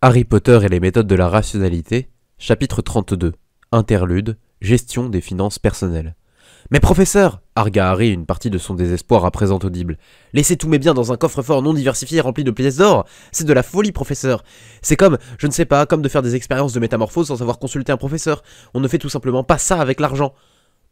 Harry Potter et les méthodes de la rationalité, chapitre 32, Interlude, gestion des finances personnelles. Mais professeur, argua Harry une partie de son désespoir à présent audible, laissez tous mes biens dans un coffre-fort non diversifié rempli de pièces d'or. C'est de la folie, professeur. C'est comme, je ne sais pas, comme de faire des expériences de métamorphose sans avoir consulté un professeur. On ne fait tout simplement pas ça avec l'argent.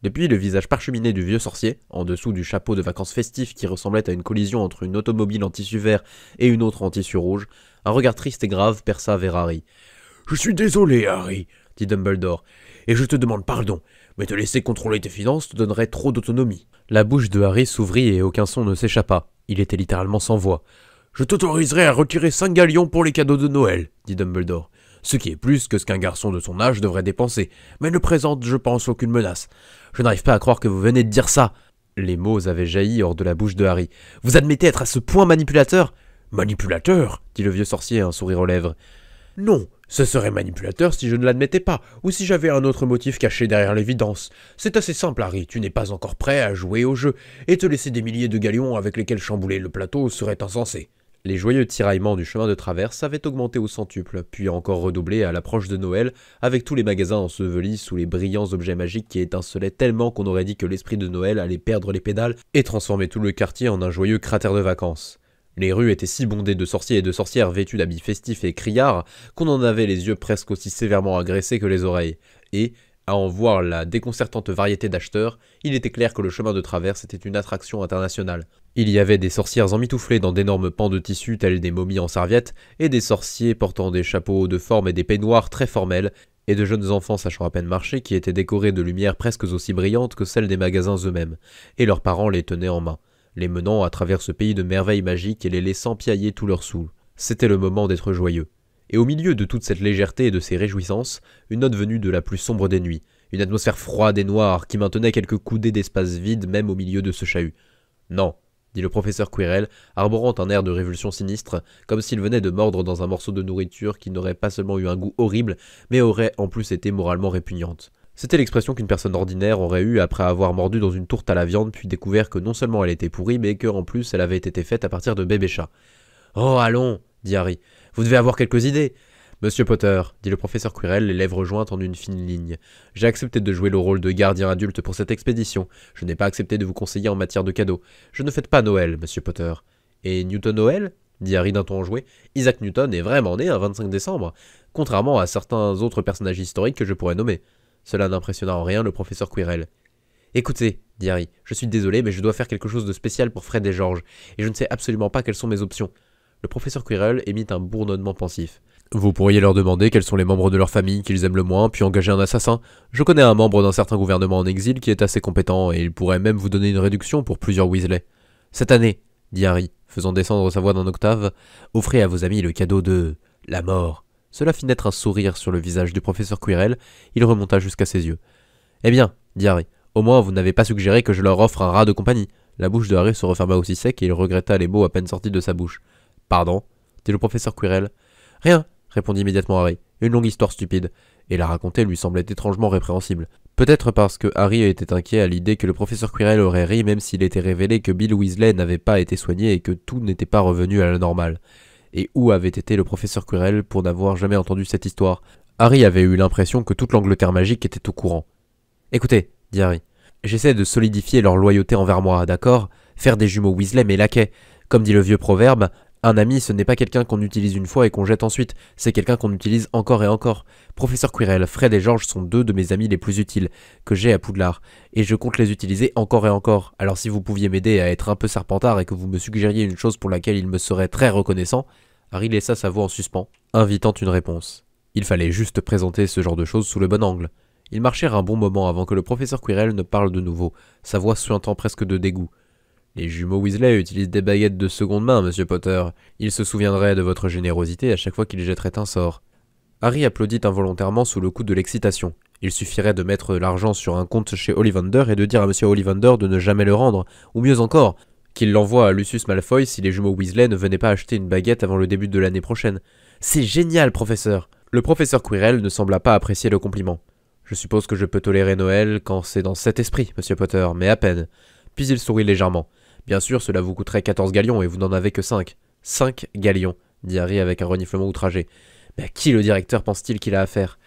Depuis le visage parcheminé du vieux sorcier, en dessous du chapeau de vacances festif qui ressemblait à une collision entre une automobile en tissu vert et une autre en tissu rouge, un regard triste et grave perça vers Harry. « Je suis désolé, Harry, dit Dumbledore, et je te demande pardon, mais te laisser contrôler tes finances te donnerait trop d'autonomie. » La bouche de Harry s'ouvrit et aucun son ne s'échappa. Il était littéralement sans voix. « Je t'autoriserai à retirer 5 galions pour les cadeaux de Noël, dit Dumbledore. Ce qui est plus que ce qu'un garçon de son âge devrait dépenser, mais ne présente, je pense, aucune menace. Je n'arrive pas à croire que vous venez de dire ça. » Les mots avaient jailli hors de la bouche de Harry. « Vous admettez être à ce point manipulateur ?»« Manipulateur ?» dit le vieux sorcier, un sourire aux lèvres. « Non, ce serait manipulateur si je ne l'admettais pas, ou si j'avais un autre motif caché derrière l'évidence. C'est assez simple, Harry, tu n'es pas encore prêt à jouer au jeu, et te laisser des milliers de galions avec lesquels chambouler le plateau serait insensé. » Les joyeux tiraillements du chemin de traverse avaient augmenté au centuple, puis encore redoublé à l'approche de Noël, avec tous les magasins ensevelis sous les brillants objets magiques qui étincelaient tellement qu'on aurait dit que l'esprit de Noël allait perdre les pédales et transformer tout le quartier en un joyeux cratère de vacances. Les rues étaient si bondées de sorciers et de sorcières vêtus d'habits festifs et criards qu'on en avait les yeux presque aussi sévèrement agressés que les oreilles, et, à en voir la déconcertante variété d'acheteurs, il était clair que le chemin de traverse était une attraction internationale. Il y avait des sorcières emmitouflées dans d'énormes pans de tissu tels des momies en serviette, et des sorciers portant des chapeaux de forme et des peignoirs très formels, et de jeunes enfants sachant à peine marcher qui étaient décorés de lumières presque aussi brillantes que celles des magasins eux-mêmes, et leurs parents les tenaient en main, les menant à travers ce pays de merveilles magiques et les laissant piailler tous leurs sous. C'était le moment d'être joyeux. Et au milieu de toute cette légèreté et de ces réjouissances, une note venue de la plus sombre des nuits, une atmosphère froide et noire qui maintenait quelques coudées d'espace vide même au milieu de ce chahut. « Non », dit le professeur Quirrell, arborant un air de révulsion sinistre, comme s'il venait de mordre dans un morceau de nourriture qui n'aurait pas seulement eu un goût horrible, mais aurait en plus été moralement répugnante. C'était l'expression qu'une personne ordinaire aurait eue après avoir mordu dans une tourte à la viande puis découvert que non seulement elle était pourrie, mais que en plus elle avait été faite à partir de bébé chat. « Oh, allons !» dit Harry. « Vous devez avoir quelques idées. » « Monsieur Potter, dit le professeur Quirrell, les lèvres jointes en une fine ligne. J'ai accepté de jouer le rôle de gardien adulte pour cette expédition. Je n'ai pas accepté de vous conseiller en matière de cadeaux. Je ne fête pas Noël, monsieur Potter. Et Newton Noël dit Harry d'un ton enjoué. Isaac Newton est vraiment né un 25 décembre, contrairement à certains autres personnages historiques que je pourrais nommer. Cela n'impressionna en rien le professeur Quirrell. Écoutez, dit Harry, je suis désolé, mais je dois faire quelque chose de spécial pour Fred et George, et je ne sais absolument pas quelles sont mes options. Le professeur Quirrell émit un bourdonnement pensif. Vous pourriez leur demander quels sont les membres de leur famille qu'ils aiment le moins, puis engager un assassin. Je connais un membre d'un certain gouvernement en exil qui est assez compétent, et il pourrait même vous donner une réduction pour plusieurs Weasley. Cette année, dit Harry, faisant descendre sa voix d'un octave, offrez à vos amis le cadeau de la mort. Cela fit naître un sourire sur le visage du professeur Quirrell, il remonta jusqu'à ses yeux. Eh bien, dit Harry, au moins vous n'avez pas suggéré que je leur offre un rat de compagnie. La bouche de Harry se referma aussi sec et il regretta les mots à peine sortis de sa bouche. Pardon, dit le professeur Quirrell. Rien, répondit immédiatement Harry. Une longue histoire stupide. Et la raconter lui semblait étrangement répréhensible. Peut-être parce que Harry était inquiet à l'idée que le professeur Quirrell aurait ri même s'il était révélé que Bill Weasley n'avait pas été soigné et que tout n'était pas revenu à la normale. Et où avait été le professeur Quirrell pour n'avoir jamais entendu cette histoire? Harry avait eu l'impression que toute l'Angleterre magique était au courant. « Écoutez, dit Harry, j'essaie de solidifier leur loyauté envers moi, d'accord? Faire des jumeaux Weasley mes laquais. Comme dit le vieux proverbe, un ami, ce n'est pas quelqu'un qu'on utilise une fois et qu'on jette ensuite, c'est quelqu'un qu'on utilise encore et encore. Professeur Quirrell, Fred et George sont deux de mes amis les plus utiles que j'ai à Poudlard, et je compte les utiliser encore et encore. Alors si vous pouviez m'aider à être un peu serpentard et que vous me suggériez une chose pour laquelle il me serait très reconnaissant... » Harry laissa sa voix en suspens, invitant une réponse. Il fallait juste présenter ce genre de choses sous le bon angle. Ils marchèrent un bon moment avant que le professeur Quirrell ne parle de nouveau, sa voix suintant presque de dégoût. Les jumeaux Weasley utilisent des baguettes de seconde main, monsieur Potter. Ils se souviendraient de votre générosité à chaque fois qu'ils jetteraient un sort. Harry applaudit involontairement sous le coup de l'excitation. Il suffirait de mettre l'argent sur un compte chez Ollivander et de dire à monsieur Ollivander de ne jamais le rendre, ou mieux encore, qu'il l'envoie à Lucius Malfoy si les jumeaux Weasley ne venaient pas acheter une baguette avant le début de l'année prochaine. C'est génial, professeur! Le professeur Quirrell ne sembla pas apprécier le compliment. Je suppose que je peux tolérer Noël quand c'est dans cet esprit, monsieur Potter, mais à peine. Puis il sourit légèrement. Bien sûr, cela vous coûterait 14 galions et vous n'en avez que 5. 5 galions, dit Harry avec un reniflement outragé. Mais à qui le directeur pense-t-il qu'il a affaire?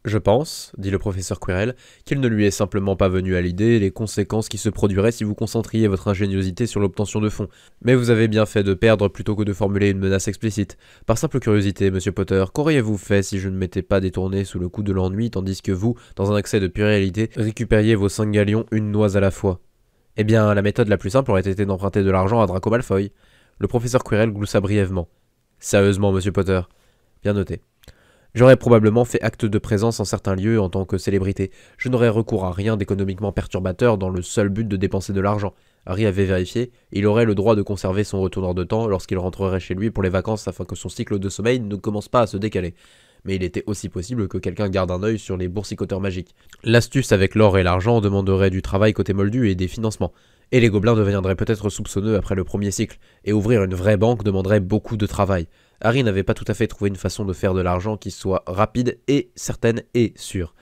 Je pense, dit le professeur Quirrell, qu'il ne lui est simplement pas venu à l'idée les conséquences qui se produiraient si vous concentriez votre ingéniosité sur l'obtention de fonds. Mais vous avez bien fait de perdre plutôt que de formuler une menace explicite. Par simple curiosité, monsieur Potter, qu'auriez-vous fait si je ne m'étais pas détourné sous le coup de l'ennui tandis que vous, dans un accès de puérilité, récupériez vos 5 galions une noix à la fois? Eh bien, la méthode la plus simple aurait été d'emprunter de l'argent à Draco Malfoy. Le professeur Quirrell gloussa brièvement. Sérieusement, monsieur Potter. Bien noté. J'aurais probablement fait acte de présence en certains lieux en tant que célébrité. Je n'aurais recours à rien d'économiquement perturbateur dans le seul but de dépenser de l'argent. Harry avait vérifié, il aurait le droit de conserver son retourneur de temps lorsqu'il rentrerait chez lui pour les vacances afin que son cycle de sommeil ne commence pas à se décaler. Mais il était aussi possible que quelqu'un garde un œil sur les boursicoteurs magiques. L'astuce avec l'or et l'argent demanderait du travail côté Moldu et des financements. Et les gobelins deviendraient peut-être soupçonneux après le premier cycle, et ouvrir une vraie banque demanderait beaucoup de travail. Harry n'avait pas tout à fait trouvé une façon de faire de l'argent qui soit rapide et certaine et sûre.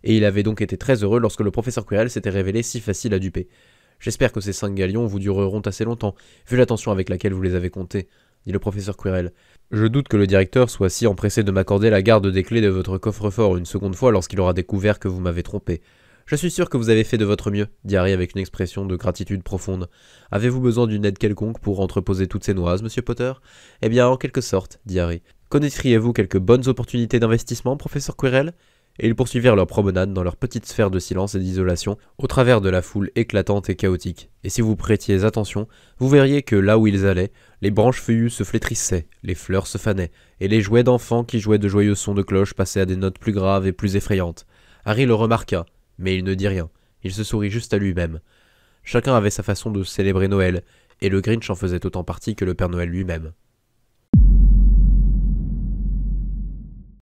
Et il avait donc été très heureux lorsque le professeur Quirrell s'était révélé si facile à duper. J'espère que ces 5 galions vous dureront assez longtemps, vu l'attention avec laquelle vous les avez comptés, dit le professeur Quirrell. Je doute que le directeur soit si empressé de m'accorder la garde des clés de votre coffre-fort une seconde fois lorsqu'il aura découvert que vous m'avez trompé. Je suis sûr que vous avez fait de votre mieux, dit Harry avec une expression de gratitude profonde. Avez-vous besoin d'une aide quelconque pour entreposer toutes ces noises, monsieur Potter? Eh bien, en quelque sorte, dit Harry. Connaîtriez-vous quelques bonnes opportunités d'investissement, professeur Quirrell? Et ils poursuivirent leur promenade dans leur petite sphère de silence et d'isolation, au travers de la foule éclatante et chaotique. Et si vous prêtiez attention, vous verriez que là où ils allaient, les branches feuillues se flétrissaient, les fleurs se fanaient, et les jouets d'enfants qui jouaient de joyeux sons de cloche passaient à des notes plus graves et plus effrayantes. Harry le remarqua, mais il ne dit rien, il se sourit juste à lui-même. Chacun avait sa façon de célébrer Noël, et le Grinch en faisait autant partie que le Père Noël lui-même.